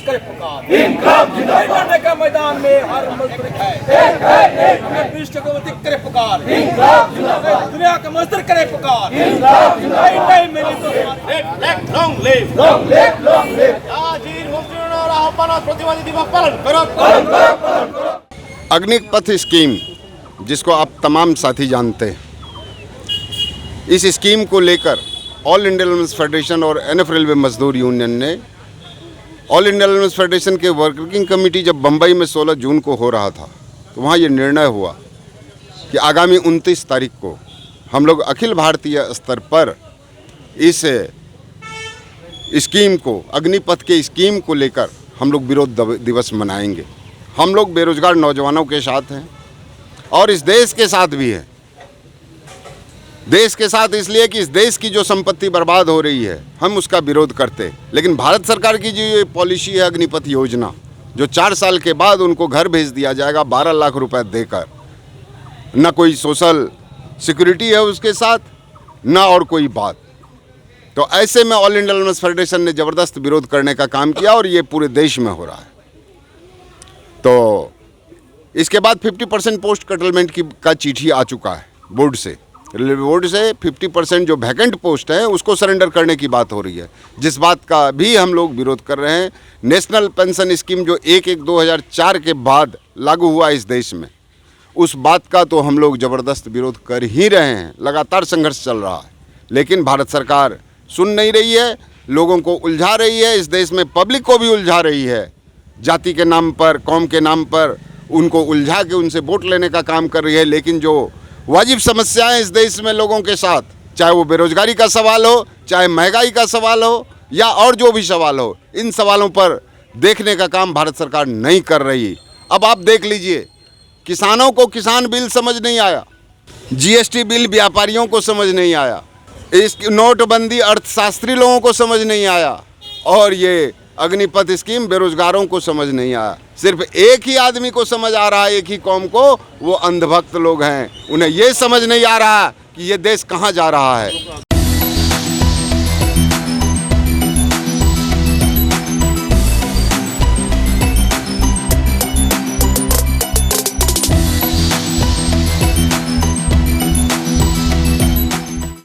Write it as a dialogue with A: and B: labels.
A: करे पुकार। इंकलाब जिंदाबाद। लड़ने का मैदान में हर मजदूर है। हमें वीर चक्रवर्ती करे पुकार। इंकलाब जिंदाबाद। दुनिया का मजदूर करे पुकार। इंकलाब जिंदाबाद। नहीं मेरी तो लॉन्ग लिव आजीर मुस्लिम और आह्वान प्रतिवादी दिवस पालन करो।
B: अग्निपथ स्कीम, जिसको आप तमाम साथी जानते हैं, इस स्कीम को लेकर ऑल इंडिया रेलवे फेडरेशन और एनएफ रेलवे मजदूर यूनियन ने ऑल इंडिया रेलवे फेडरेशन के वर्किंग कमेटी जब बम्बई में 16 जून को हो रहा था तो वहाँ ये निर्णय हुआ कि आगामी 29 तारीख को हम लोग अखिल भारतीय स्तर पर इस स्कीम को, अग्निपथ के स्कीम को लेकर हम लोग विरोध दिवस मनाएंगे। हम लोग बेरोजगार नौजवानों के साथ हैं और इस देश के साथ भी हैं। देश के साथ इसलिए कि इस देश की जो संपत्ति बर्बाद हो रही है हम उसका विरोध करते हैं, लेकिन भारत सरकार की जो ये पॉलिसी है अग्निपथ योजना, जो 4 साल के बाद उनको घर भेज दिया जाएगा 12 लाख रुपए देकर, न कोई सोशल सिक्योरिटी है उसके साथ, ना और कोई बात। तो ऐसे में ऑल इंडिया रेलवे फेडरेशन ने ज़बरदस्त विरोध करने का काम किया और ये पूरे देश में हो रहा है। तो इसके बाद 50% पोस्ट कटलमेंट का चिट्ठी आ चुका है बोर्ड से, रेलवे बोर्ड से 50% जो वैकेंट पोस्ट है उसको सरेंडर करने की बात हो रही है, जिस बात का भी हम लोग विरोध कर रहे हैं। नेशनल पेंशन स्कीम जो 1/1/2004 के बाद लागू हुआ इस देश में, उस बात का तो हम लोग ज़बरदस्त विरोध कर ही रहे हैं। लगातार संघर्ष चल रहा है, लेकिन भारत सरकार सुन नहीं रही है, लोगों को उलझा रही है, इस देश में पब्लिक को भी उलझा रही है। जाति के नाम पर, कौम के नाम पर उनको उलझा के उनसे वोट लेने का काम कर रही है। लेकिन जो वाजिब समस्याएं इस देश में लोगों के साथ, चाहे वो बेरोजगारी का सवाल हो, चाहे महंगाई का सवाल हो, या और जो भी सवाल हो, इन सवालों पर देखने का काम भारत सरकार नहीं कर रही। अब आप देख लीजिए, किसानों को किसान बिल समझ नहीं आया, जीएसटी बिल व्यापारियों को समझ नहीं आया, इस नोटबंदी अर्थशास्त्री लोगों को समझ नहीं आया, और ये अग्निपथ स्कीम बेरोजगारों को समझ नहीं आया। सिर्फ एक ही आदमी को समझ आ रहा है, एक ही कौम को, वो अंधभक्त लोग हैं। उन्हें ये समझ नहीं आ रहा कि ये देश कहाँ जा रहा है।